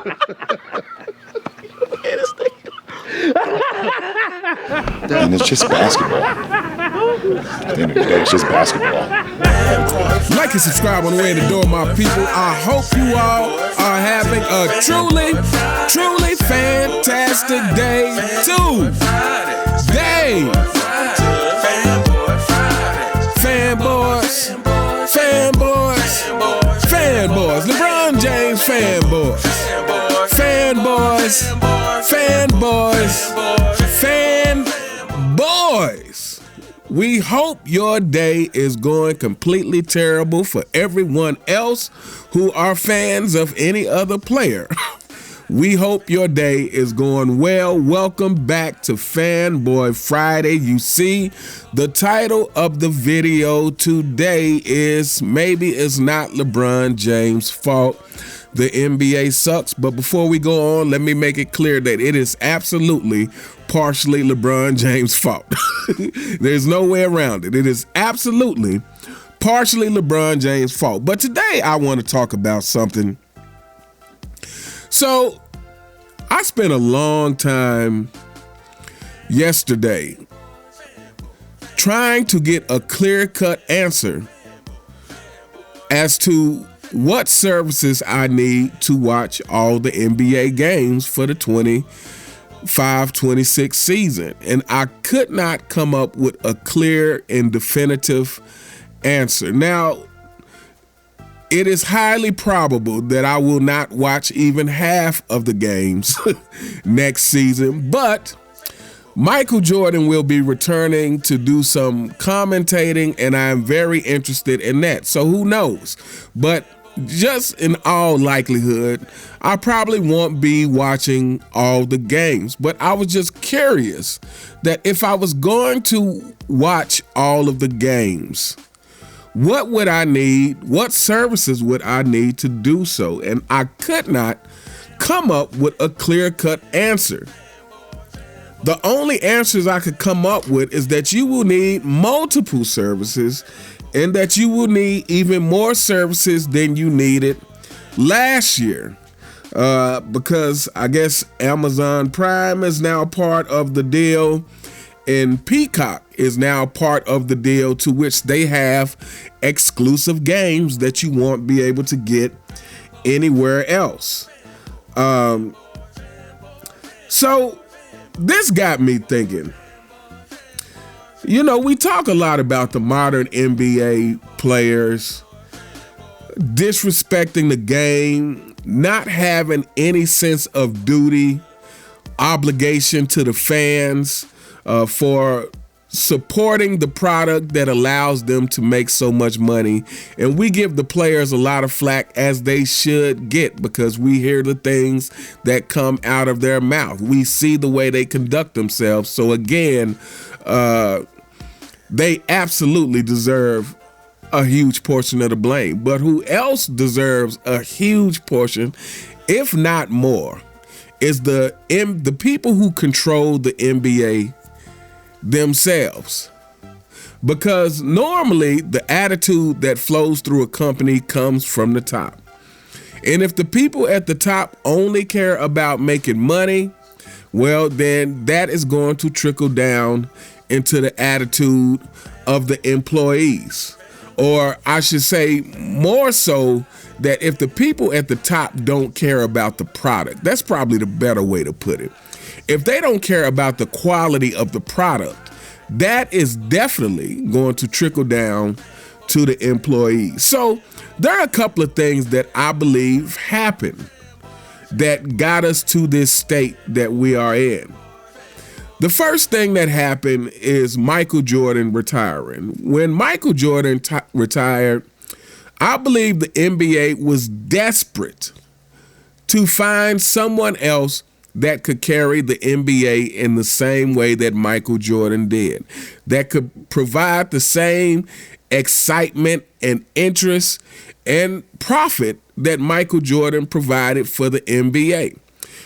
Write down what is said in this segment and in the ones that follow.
And it's just basketball. At the end of the day, it's just basketball. Like and subscribe on the way in the door, my people. I hope you all are having a truly, truly fantastic day today. Fanboys, fanboys, fanboys. LeBron James fanboys. Fanboys, fanboys, fanboys. We hope your day is going completely terrible for everyone else who are fans of any other player. We hope your day is going well. Welcome back to Fanboy Friday. You see, the title of the video today is Maybe It's Not LeBron James' Fault. The NBA sucks. But before we go on, let me make it clear that it is absolutely partially LeBron James' fault. There's no way around it. It is absolutely partially LeBron James' fault. But today I want to talk about something. So I spent a long time yesterday trying to get a clear-cut answer as to what services I need to watch all the NBA games for the 25-26 season. And I could not come up with a clear and definitive answer. Now, it is highly probable that I will not watch even half of the games next season, but Michael Jordan will be returning to do some commentating, and I am very interested in that. So who knows? But just in all likelihood, I probably won't be watching all the games. But I was just curious that if I was going to watch all of the games, what would I need? What services would I need to do so? And I could not come up with a clear-cut answer. The only answers I could come up with is that you will need multiple services and that you will need even more services than you needed last year. Because I guess Amazon Prime is now part of the deal, and Peacock is now part of the deal, to which they have exclusive games that you won't be able to get anywhere else. So this got me thinking. You know, we talk a lot about the modern NBA players disrespecting the game, not having any sense of duty, obligation to the fans, for supporting the product that allows them to make so much money. And we give the players a lot of flack, as they should get, because we hear the things that come out of their mouth. We see the way they conduct themselves. So again, they absolutely deserve a huge portion of the blame. But who else deserves a huge portion, if not more, is the people who control the NBA themselves. Because normally the attitude that flows through a company comes from the top. And if the people at the top only care about making money, well, then that is going to trickle down into the attitude of the employees. Or I should say more so, that if the people at the top don't care about the product, that's probably the better way to put it. If they don't care about the quality of the product, that is definitely going to trickle down to the employees. So there are a couple of things that I believe happened that got us to this state that we are in. The first thing that happened is Michael Jordan retiring. When Michael Jordan retired, I believe the NBA was desperate to find someone else that could carry the NBA in the same way that Michael Jordan did, that could provide the same excitement and interest and profit that Michael Jordan provided for the NBA.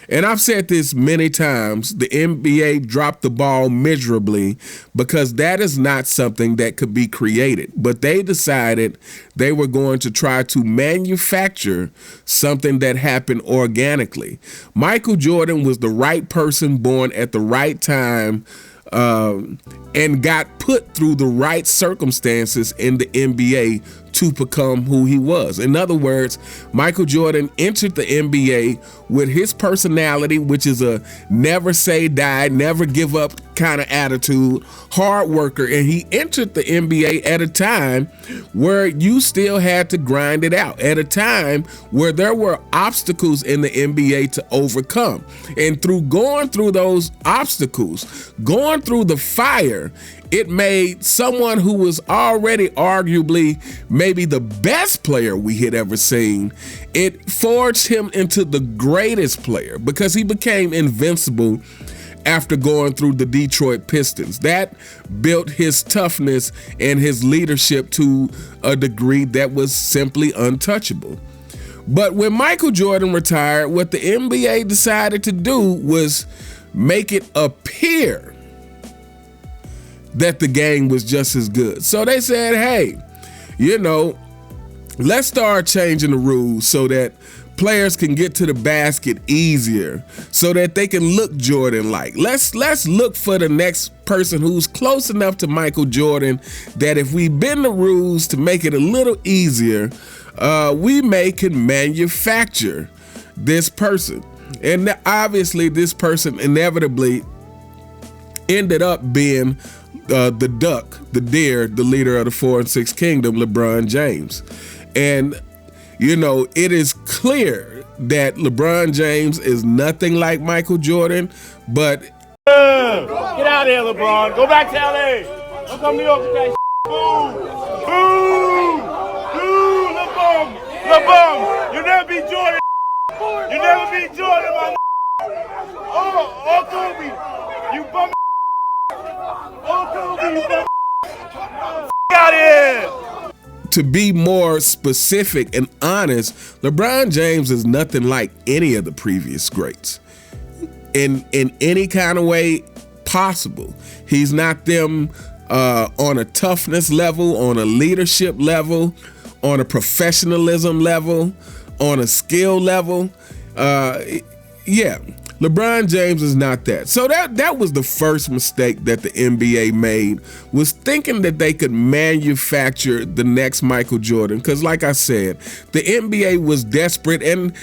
And I've said this many times, the NBA dropped the ball miserably because that is not something that could be created. But they decided they were going to try to manufacture something that happened organically. Michael Jordan was the right person born at the right time, and got put through the right circumstances in the NBA to become who he was. In other words, Michael Jordan entered the NBA with his personality, which is a never say die, never give up kind of attitude, hard worker, and he entered the NBA at a time where you still had to grind it out, at a time where there were obstacles in the NBA to overcome. And through going through those obstacles, going through the fire, it made someone who was already arguably maybe the best player we had ever seen, it forged him into the greatest player because he became invincible after going through the Detroit Pistons. That built his toughness and his leadership to a degree that was simply untouchable. But when Michael Jordan retired, what the NBA decided to do was make it appear that the game was just as good. So they said, hey, let's start changing the rules so that players can get to the basket easier, so that they can look Jordan-like. Let's look for the next person who's close enough to Michael Jordan that if we bend the rules to make it a little easier, we can manufacture this person. And obviously this person inevitably ended up being the duck, the deer, the leader of the 4 and 6 kingdom, LeBron James. And, it is clear that LeBron James is nothing like Michael Jordan, but... Get out of here, LeBron. Go back to LA. Don't come to New York with that Boo! Boo! Boo! LeBron! LeBron! You never beat Jordan. You never beat Jordan, my Oh, Kobe! You bum. Oh, Kobe! You bum. Get out of here! To be more specific and honest, LeBron James is nothing like any of the previous greats in any kind of way possible. He's not them on a toughness level, on a leadership level, on a professionalism level, on a skill level. LeBron James is not that. So that was the first mistake that the NBA made, was thinking that they could manufacture the next Michael Jordan. Because like I said, the NBA was desperate, and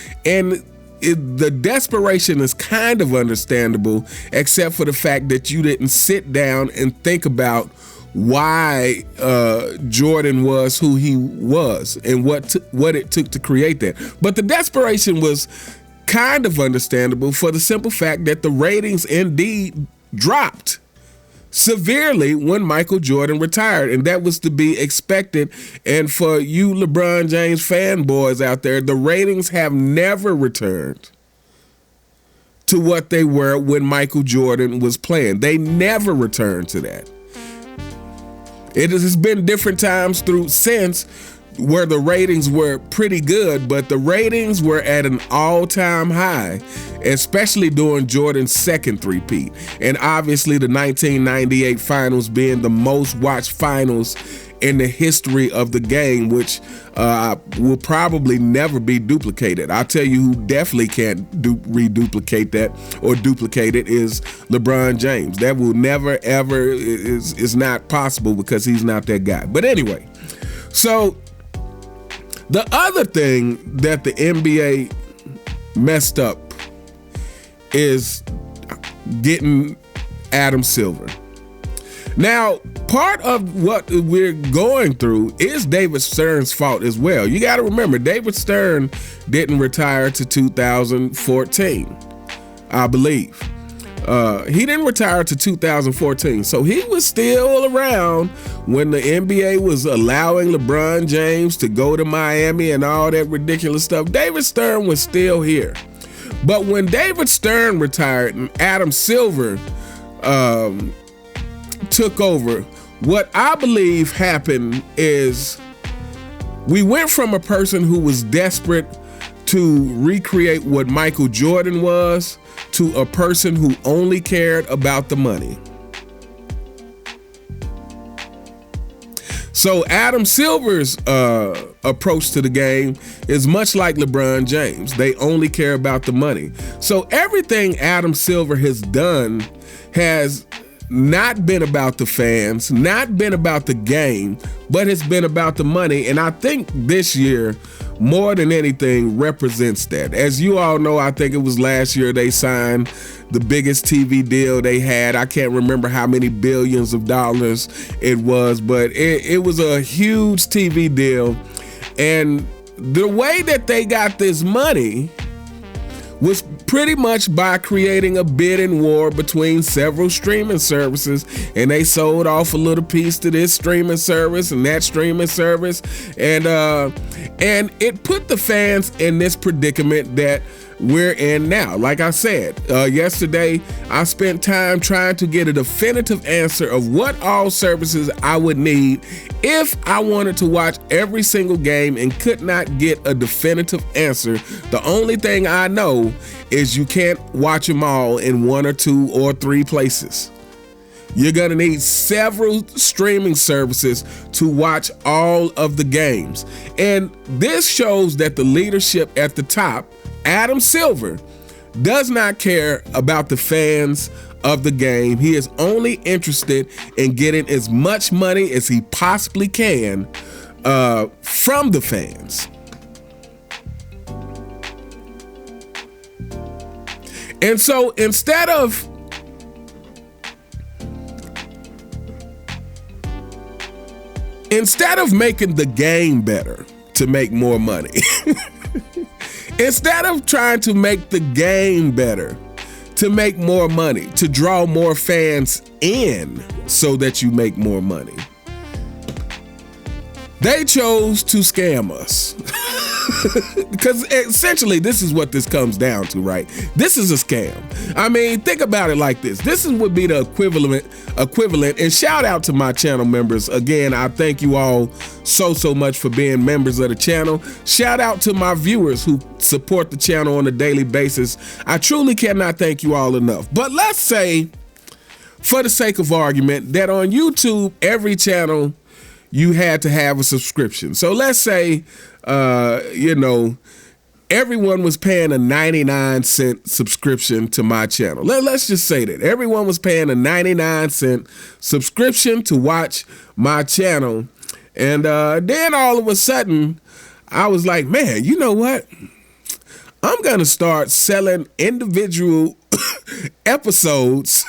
the desperation is kind of understandable, except for the fact that you didn't sit down and think about why Jordan was who he was and what it took to create that. But the desperation was kind of understandable for the simple fact that the ratings indeed dropped severely when Michael Jordan retired, and that was to be expected. And for you LeBron James fanboys out there, the ratings have never returned to what they were when Michael Jordan was playing. They never returned to that. It has been different times since where the ratings were pretty good, but the ratings were at an all-time high, especially during Jordan's second three-peat. And obviously the 1998 finals being the most watched finals in the history of the game, which will probably never be duplicated. I'll tell you who definitely can't reduplicate that or duplicate it is LeBron James. That will never, ever, is not possible because he's not that guy. But anyway, so the other thing that the NBA messed up is getting Adam Silver. Now, part of what we're going through is David Stern's fault as well. You got to remember, David Stern didn't retire to 2014, I believe. He didn't retire to 2014, so he was still around when the NBA was allowing LeBron James to go to Miami and all that ridiculous stuff. David Stern was still here. But when David Stern retired and Adam Silver took over, what I believe happened is we went from a person who was desperate to recreate what Michael Jordan was to a person who only cared about the money. So Adam Silver's approach to the game is much like LeBron James. They only care about the money. So everything Adam Silver has done has not been about the fans, not been about the game, but it's been about the money. And I think this year, more than anything, represents that. As you all know, I think it was last year they signed the biggest TV deal they had. I can't remember how many billions of dollars it was, but it was a huge TV deal. And the way that they got this money was pretty much by creating a bidding war between several streaming services, and they sold off a little piece to this streaming service and that streaming service, and it put the fans in this predicament that we're in now. Like I said, yesterday, I spent time trying to get a definitive answer of what all services I would need if I wanted to watch every single game and could not get a definitive answer. The only thing I know is you can't watch them all in 1 or 2 or 3 places. You're going to need several streaming services to watch all of the games. And this shows that the leadership at the top, Adam Silver, does not care about the fans of the game. He is only interested in getting as much money as he possibly can from the fans. And so instead of making the game better to make more money, instead of trying to make the game better to make more money, to draw more fans in so that you make more money, they chose to scam us. Because essentially this is what this comes down to, right? This is a scam. I mean, think about it like this. This would be the equivalent. And shout out to my channel members. Again, I thank you all so much for being members of the channel. Shout out to my viewers who support the channel on a daily basis. I truly cannot thank you all enough. But let's say, for the sake of argument, that on YouTube, every channel you had to have a subscription. So let's say, everyone was paying a 99-cent subscription to my channel. Let's just say that everyone was paying a 99-cent subscription to watch my channel. And then all of a sudden, I was like, man, you know what? I'm going to start selling individual episodes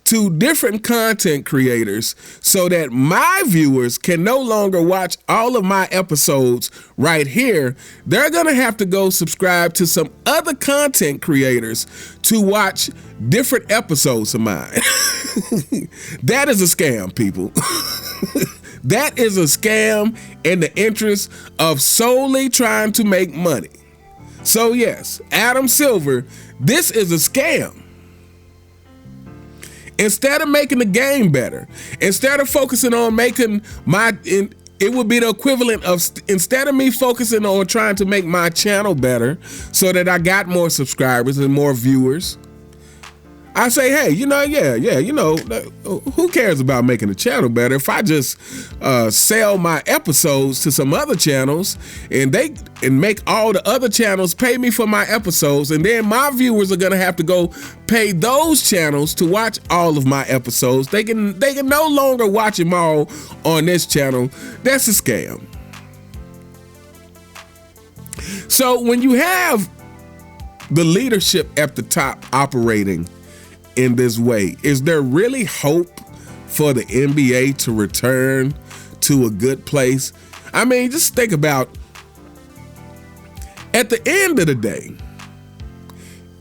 to different content creators so that my viewers can no longer watch all of my episodes right here. They're gonna have to go subscribe to some other content creators to watch different episodes of mine. That is a scam, people. That is a scam in the interest of solely trying to make money. So yes, Adam Silver, this is a scam. Instead of making the game better, instead of focusing on making it would be the equivalent of, instead of me focusing on trying to make my channel better so that I got more subscribers and more viewers, I say, hey, who cares about making the channel better if I just sell my episodes to some other channels and make all the other channels pay me for my episodes, and then my viewers are gonna have to go pay those channels to watch all of my episodes. They can no longer watch them all on this channel. That's a scam. So when you have the leadership at the top operating in this way, is there really hope for the NBA to return to a good place? I mean, just think about, at the end of the day,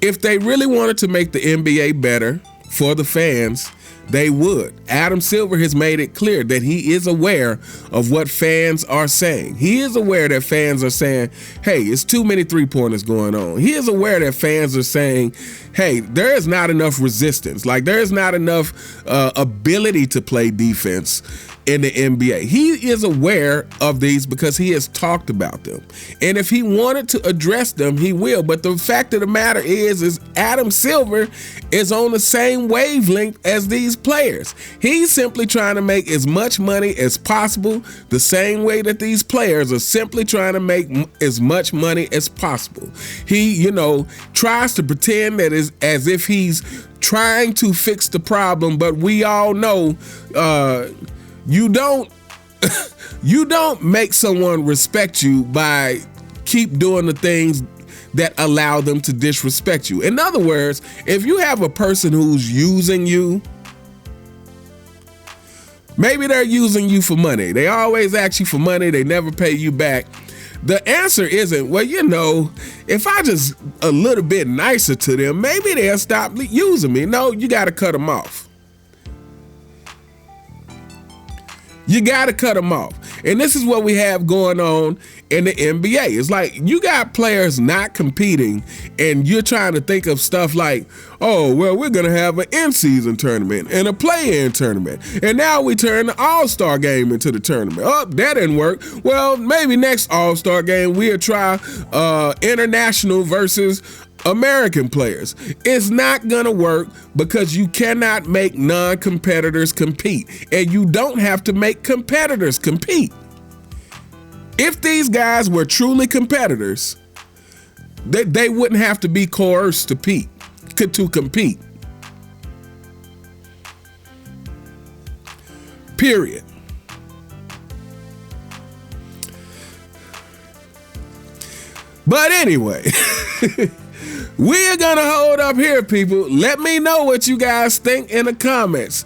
if they really wanted to make the NBA better for the fans, they would. Adam Silver has made it clear that he is aware of what fans are saying. He is aware that fans are saying, hey, it's too many three-pointers going on. He is aware that fans are saying, hey, there is not enough resistance. Like, there is not enough ability to play defense. in the NBA. He is aware of these because he has talked about them. And if he wanted to address them, he will. But the fact of the matter is Adam Silver is on the same wavelength as these players. He's simply trying to make as much money as possible, the same way that these players are simply trying to make as much money as possible. He, tries to pretend that is as if he's trying to fix the problem, but we all know you don't make someone respect you by keep doing the things that allow them to disrespect you. In other words, if you have a person who's using you, maybe they're using you for money. They always ask you for money. They never pay you back. The answer isn't, well, if I just a little bit nicer to them, maybe they'll stop using me. No, you got to cut them off. You got to cut them off. And this is what we have going on in the NBA. It's like you got players not competing and you're trying to think of stuff like, oh, well, we're going to have an in-season tournament and a play-in tournament. And now we turn the All-Star game into the tournament. Oh, that didn't work. Well, maybe next All-Star game we'll try international versus American players. It's not gonna work because you cannot make non-competitors compete, and you don't have to make competitors compete. If these guys were truly competitors, they wouldn't have to be coerced to compete. Period. But anyway, we're gonna hold up here, people. Let me know what you guys think in the comments.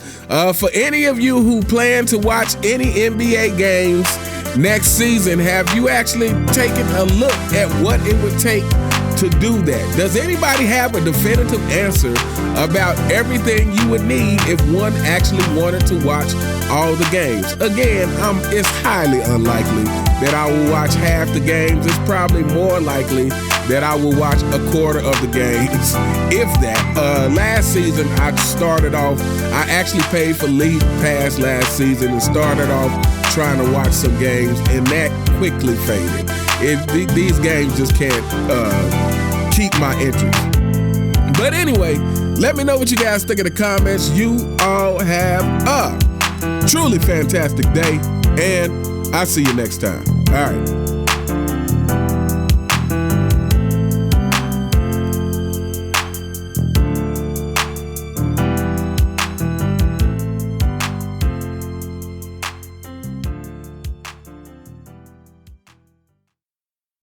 For any of you who plan to watch any NBA games next season, have you actually taken a look at what it would take to do that? Does anybody have a definitive answer about everything you would need if one actually wanted to watch all the games? Again, it's highly unlikely that I will watch half the games. It's probably more likely that I will watch a quarter of the games, if that. Last season, I actually paid for League Pass last season and started off trying to watch some games, and that quickly faded. These games just can't keep my interest. But anyway, let me know what you guys think in the comments. You all have a truly fantastic day, and I'll see you next time. All right.